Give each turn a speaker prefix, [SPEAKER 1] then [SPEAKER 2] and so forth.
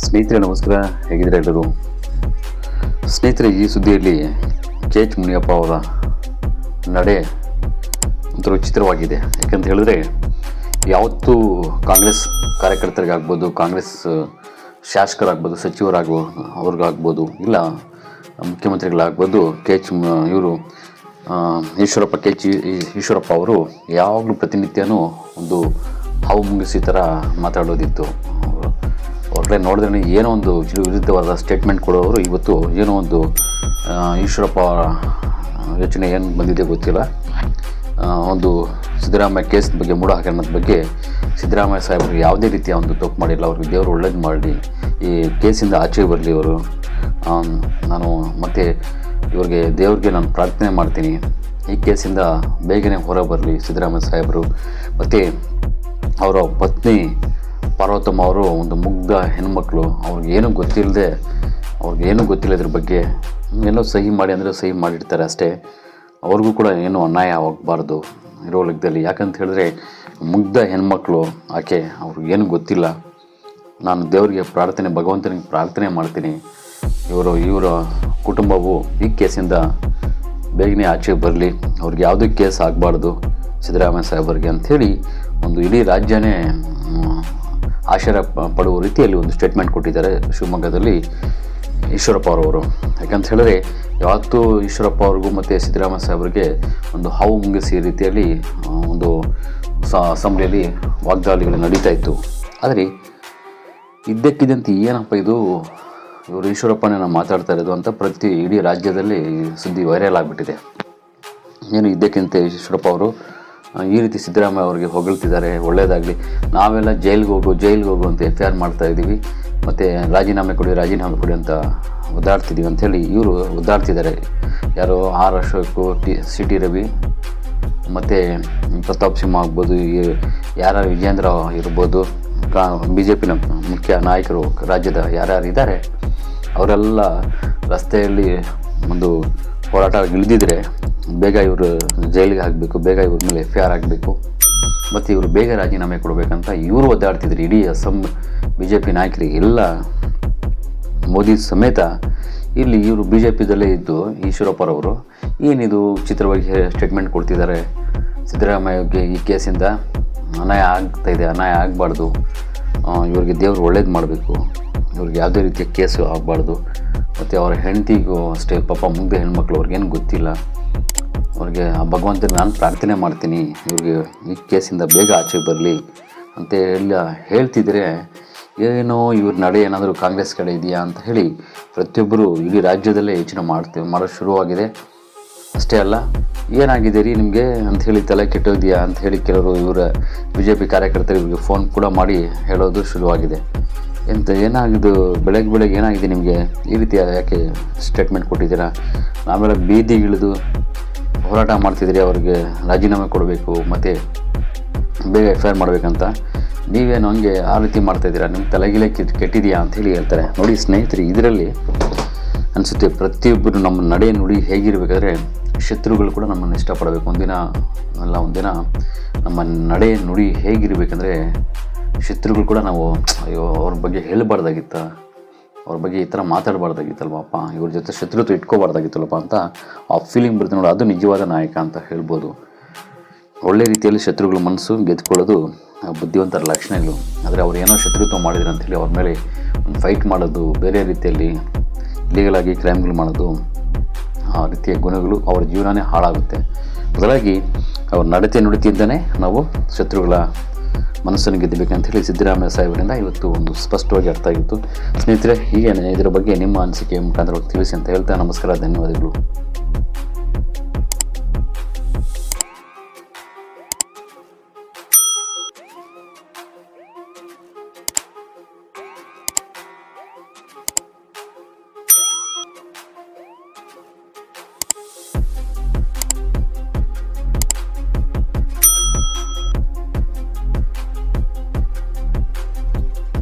[SPEAKER 1] ಸ್ನೇಹಿತರೆ ನಮಸ್ಕಾರ, ಹೇಗಿದ್ರೆ ಎಲ್ಲರೂ? ಸ್ನೇಹಿತರೆ, ಈ ಸುದ್ದಿಯಲ್ಲಿ KH ಮುನಿಯಪ್ಪ ಅವರ ನಡೆ ಒಂಥರ ವಿಚಿತ್ರವಾಗಿದೆ. ಯಾಕಂತ ಹೇಳಿದ್ರೆ, ಯಾವತ್ತೂ ಕಾಂಗ್ರೆಸ್ ಕಾರ್ಯಕರ್ತರಿಗಾಗ್ಬೋದು, ಕಾಂಗ್ರೆಸ್ ಶಾಸಕರಾಗ್ಬೋದು, ಅವ್ರಿಗಾಗ್ಬೋದು, ಇಲ್ಲ ಮುಖ್ಯಮಂತ್ರಿಗಳಾಗ್ಬೋದು, ಇವರು ಈಶ್ವರಪ್ಪ ಅವರು ಯಾವಾಗಲೂ ಪ್ರತಿನಿತ್ಯನೂ ಒಂದು ಹಾವು ಮುಂಗಿಸಿ ಥರ ಮಾತಾಡೋದಿತ್ತು. ಹೊರಗಡೆ ನೋಡಿದ್ರೆ ಏನೋ ಒಂದು ವಿರುದ್ಧವಾದ ಸ್ಟೇಟ್ಮೆಂಟ್ ಕೊಡೋರು ಇವತ್ತು ಏನೋ ಒಂದು ಈಶ್ವರಪ್ಪ ಯೋಚನೆ ಏನು ಬಂದಿದೆ ಗೊತ್ತಿಲ್ಲ. ಒಂದು ಸಿದ್ದರಾಮಯ್ಯ ಕೇಸ್ ಬಗ್ಗೆ, ಮೂಢ ಹಗರಣದ ಬಗ್ಗೆ ಸಿದ್ದರಾಮಯ್ಯ ಸಾಹೇಬರು ಯಾವುದೇ ರೀತಿಯ ಒಂದು ತಪ್ಪು ಮಾಡಿಲ್ಲ. ಅವ್ರಿಗೆ ದೇವರು ಒಳ್ಳೇದು ಮಾಡಲಿ, ಈ ಕೇಸಿಂದ ಆಚೆ ಬರಲಿ ಅವರು. ನಾನು ಮತ್ತು ದೇವ್ರಿಗೆ ನಾನು ಪ್ರಾರ್ಥನೆ ಮಾಡ್ತೀನಿ, ಈ ಕೇಸಿಂದ ಬೇಗನೆ ಹೊರ ಬರಲಿ ಸಿದ್ದರಾಮಯ್ಯ ಸಾಹೇಬರು. ಮತ್ತು ಅವರ ಪತ್ನಿ ಪಾರ್ವತಮ್ಮ ಅವರು ಒಂದು ಮುಗ್ಧ ಹೆಣ್ಮಕ್ಳು. ಅವ್ರಿಗೇನು ಗೊತ್ತಿಲ್ಲ ಇದ್ರ ಬಗ್ಗೆ. ಏನೋ ಸಹಿ ಮಾಡಿ ಅಂದರೆ ಸಹಿ ಮಾಡಿರ್ತಾರೆ ಅಷ್ಟೇ. ಅವ್ರಿಗೂ ಕೂಡ ಏನೂ ಅನ್ಯಾಯ ಆಗಬಾರ್ದು ಇರೋ ಲೆಕ್ಕದಲ್ಲಿ. ಯಾಕಂತ ಹೇಳಿದ್ರೆ ಮುಗ್ಧ ಹೆಣ್ಮಕ್ಳು ಆಕೆ, ಅವ್ರಿಗೇನು ಗೊತ್ತಿಲ್ಲ. ನಾನು ದೇವರಿಗೆ ಭಗವಂತನಿಗೆ ಪ್ರಾರ್ಥನೆ ಮಾಡ್ತೀನಿ, ಇವರ ಕುಟುಂಬವು ಈ ಕೇಸಿಂದ ಬೇಗನೆ ಆಚೆ ಬರಲಿ, ಅವ್ರಿಗೆ ಯಾವುದೇ ಕೇಸ್ ಆಗಬಾರ್ದು ಸಿದ್ದರಾಮಯ್ಯ ಸಾಹೇಬರಿಗೆ ಅಂಥೇಳಿ ಒಂದು ಇಡೀ ರಾಜ್ಯನೇ ಆಶ್ಚರ್ಯ ಪಡುವ ರೀತಿಯಲ್ಲಿ ಒಂದು ಸ್ಟೇಟ್ಮೆಂಟ್ ಕೊಟ್ಟಿದ್ದಾರೆ ಶಿವಮೊಗ್ಗದಲ್ಲಿ ಈಶ್ವರಪ್ಪ ಅವರು. ಯಾಕಂತ ಹೇಳಿದ್ರೆ ಯಾವತ್ತೂ ಈಶ್ವರಪ್ಪ ಅವ್ರಿಗೂ ಮತ್ತು ಸಿದ್ದರಾಮಯ್ಯ ಸಾಹೇಬರಿಗೆ ಒಂದು ಹಾವು ಮುಂಗಿಸಿ ರೀತಿಯಲ್ಲಿ ಒಂದು ಅಸೆಂಬ್ಲಿಯಲ್ಲಿ ವಾಗ್ದಾಳಿಗಳು ನಡೀತಾ ಇತ್ತು. ಆದರೆ ಇದ್ದಕ್ಕಿದ್ದಂತೆ ಏನಪ್ಪ ಇದು, ಇವರು ಈಶ್ವರಪ್ಪನ ಮಾತಾಡ್ತಾ ಇರೋದು ಅಂತ ಇಡೀ ರಾಜ್ಯದಲ್ಲಿ ಸುದ್ದಿ ವೈರಲ್ ಆಗಿಬಿಟ್ಟಿದೆ. ಏನು ಇದ್ದಕ್ಕಿಂತ ಈಶ್ವರಪ್ಪ ಅವರು ಈ ರೀತಿ ಸಿದ್ದರಾಮಯ್ಯ ಅವರಿಗೆ ಹೊಗಳ್ತಿದ್ದಾರೆ, ಒಳ್ಳೆಯದಾಗಲಿ, ನಾವೆಲ್ಲ ಜೈಲಿಗೆ ಹೋಗು ಅಂತ FIR ಮಾಡ್ತಾ ಇದ್ದೀವಿ, ಮತ್ತು ರಾಜೀನಾಮೆ ಕೊಡಿ ಅಂತ ಒದ್ದಾಡ್ತಿದ್ದೀವಿ ಅಂಥೇಳಿ ಇವರು ಒದ್ದಾಡ್ತಿದ್ದಾರೆ. ಯಾರೋ ಆರ್ ಅಶೋಕು, CT ರವಿ, ಮತ್ತು ಪ್ರತಾಪ್ ಸಿಂಹ ಆಗ್ಬೋದು, ವಿಜೇಂದ್ರ ಇರ್ಬೋದು, BJP ಮುಖ್ಯ ನಾಯಕರು ರಾಜ್ಯದ ಯಾರ್ಯಾರು ಇದ್ದಾರೆ ಅವರೆಲ್ಲ ರಸ್ತೆಯಲ್ಲಿ ಒಂದು ಹೋರಾಟ ಇಳಿದಿದ್ರೆ ಬೇಗ ಇವರು ಜೈಲಿಗೆ ಹಾಕಬೇಕು, ಬೇಗ ಇವ್ರ ಮೇಲೆ FIR ಆಗಬೇಕು, ಮತ್ತು ಇವರು ಬೇಗ ರಾಜೀನಾಮೆ ಕೊಡಬೇಕಂತ ಇವರು ಒದ್ದಾಡ್ತಿದ್ರು. ಇಡೀ BJP ನಾಯಕರಿಗೆ ಎಲ್ಲ, ಮೋದಿ ಸಮೇತ ಇಲ್ಲಿ ಇವರು BJPದಲ್ಲೇ ಇದ್ದು ಈಶ್ವರಪ್ಪರವರು ಏನಿದು ವಿಚಿತ್ರವಾಗಿ ಸ್ಟೇಟ್ಮೆಂಟ್ ಕೊಡ್ತಿದ್ದಾರೆ. ಸಿದ್ದರಾಮಯ್ಯಗೆ ಈ ಕೇಸಿಂದ ಅನ್ಯಾಯ ಆಗ್ತಾಯಿದೆ, ಅನ್ಯಾಯ ಆಗಬಾರ್ದು, ಇವ್ರಿಗೆ ದೇವರು ಒಳ್ಳೇದು ಮಾಡಬೇಕು, ಇವ್ರಿಗೆ ಯಾವುದೇ ರೀತಿಯ ಕೇಸು ಆಗಬಾರ್ದು, ಮತ್ತು ಅವರ ಹೆಂಡತಿಗೂ ಅಷ್ಟೇ ಪಾಪ ಮುಗ್ಧ ಹೆಣ್ಮಕ್ಳು, ಅವ್ರಿಗೇನು ಗೊತ್ತಿಲ್ಲ, ಅವ್ರಿಗೆ ಆ ಭಗವಂತನಿಗೆ ನಾನು ಪ್ರಾರ್ಥನೆ ಮಾಡ್ತೀನಿ ಇವ್ರಿಗೆ ಈ ಕೇಸಿಂದ ಬೇಗ ಆಚೆ ಬರಲಿ ಅಂತ ಹೇಳ್ತಿದ್ರೆ, ಏನೋ ಇವ್ರ ನಡೆ ಏನಾದರೂ ಕಾಂಗ್ರೆಸ್ ಕಡೆ ಇದೆಯಾ ಅಂತ ಹೇಳಿ ಪ್ರತಿಯೊಬ್ಬರು ಇಡೀ ರಾಜ್ಯದಲ್ಲೇ ಯೋಚನೆ ಮಾಡೋದು ಶುರುವಾಗಿದೆ. ಅಷ್ಟೇ ಅಲ್ಲ, ಏನಾಗಿದೆ ರೀ ನಿಮಗೆ ಅಂಥೇಳಿ ತಲೆ ಕೆಟ್ಟೋದಿಯಾ ಅಂಥೇಳಿ ಕೆಲವರು BJP ಕಾರ್ಯಕರ್ತರು ಇವ್ರಿಗೆ ಫೋನ್ ಕೂಡ ಮಾಡಿ ಹೇಳೋದು ಶುರುವಾಗಿದೆ. ಏನಾಗಿದ್ದು ಬೆಳಗ್ಗೆ ಏನಾಗಿದೆ ನಿಮಗೆ, ಈ ರೀತಿ ಯಾಕೆ ಸ್ಟೇಟ್ಮೆಂಟ್ ಕೊಟ್ಟಿದ್ದೀರಾ, ಆಮೇಲೆ ಬೀದಿಗಿಳಿದು ಹೋರಾಟ ಮಾಡ್ತಿದ್ದೀರಿ, ಅವ್ರಿಗೆ ರಾಜೀನಾಮೆ ಕೊಡಬೇಕು ಮತ್ತು ಬೇಗ FIR ಮಾಡಬೇಕಂತ, ನೀವೇನು ಹಂಗೆ ಆ ರೀತಿ ಮಾಡ್ತಾಯಿದ್ದೀರಾ, ನಿಮ್ಮ ತಲೆಗಿಲೆ ಕೆಟ್ಟಿದೆಯಾ ಅಂಥೇಳಿ ಹೇಳ್ತಾರೆ. ನೋಡಿ ಸ್ನೇಹಿತರೆ, ಇದರಲ್ಲಿ ಅನಿಸುತ್ತೆ ಪ್ರತಿಯೊಬ್ಬರು ನಮ್ಮ ನಡೆ ನುಡಿ ಹೇಗಿರಬೇಕಾದ್ರೆ ಶತ್ರುಗಳು ಕೂಡ ನಮ್ಮನ್ನು ಇಷ್ಟಪಡಬೇಕು. ಒಂದಿನ ನಮ್ಮ ನಡೆ ನುಡಿ ಹೇಗಿರಬೇಕಂದ್ರೆ ಶತ್ರುಗಳು ಕೂಡ ನಾವು ಅವ್ರ ಬಗ್ಗೆ ಹೇಳಬಾರ್ದಾಗಿತ್ತ, ಅವ್ರ ಬಗ್ಗೆ ಈ ಥರ ಮಾತಾಡಬಾರ್ದಾಗಿತ್ತಲ್ವಪ್ಪ, ಇವ್ರ ಜೊತೆ ಶತ್ರುತ್ವ ಇಟ್ಕೋಬಾರ್ದಾಗಿತ್ತಲ್ಲಪ್ಪ ಅಂತ ಆ ಫೀಲಿಂಗ್ ಬರುತ್ತೆ ನೋಡಿ, ಅದು ನಿಜವಾದ ನಾಯಕ ಅಂತ ಹೇಳ್ಬೋದು. ಒಳ್ಳೆ ರೀತಿಯಲ್ಲಿ ಶತ್ರುಗಳ ಮನಸ್ಸು ಗೆದ್ಕೊಳ್ಳೋದು ಬುದ್ಧಿವಂತರ ಲಕ್ಷಣಗಳು. ಆದರೆ ಅವ್ರು ಏನೋ ಶತ್ರುತ್ವ ಮಾಡಿದ್ರು ಅಂಥೇಳಿ ಅವ್ರ ಮೇಲೆ ಒಂದು ಫೈಟ್ ಮಾಡೋದು, ಬೇರೆ ರೀತಿಯಲ್ಲಿ ಲೀಗಲಾಗಿ ಕ್ರೈಮ್ಗಳು ಮಾಡೋದು, ಆ ರೀತಿಯ ಗುಣಗಳು ಅವ್ರ ಜೀವನನೇ ಹಾಳಾಗುತ್ತೆ. ಬದಲಾಗಿ ಅವ್ರ ನುಡಿತಿಂದನೇ ನಾವು ಶತ್ರುಗಳ ಮನಸ್ಸನ್ನು ಗೆದ್ದಬೇಕಂತ ಹೇಳಿ ಸಿದ್ದರಾಮಯ್ಯ ಸಾಹೇಬರಿಂದ ಇವತ್ತು ಒಂದು ಸ್ಪಷ್ಟವಾಗಿ ಅರ್ಥ ಆಗಿತ್ತು. ಸ್ನೇಹಿತರೆ, ಹೀಗೇನೆ ಇದರ ಬಗ್ಗೆ ನಿಮ್ಮ ಅನಿಸಿಕೆ ಮುಖಾಂತರ ತಿಳಿಸಿ ಅಂತ ಹೇಳ್ತಾ ನಮಸ್ಕಾರ, ಧನ್ಯವಾದಗಳು.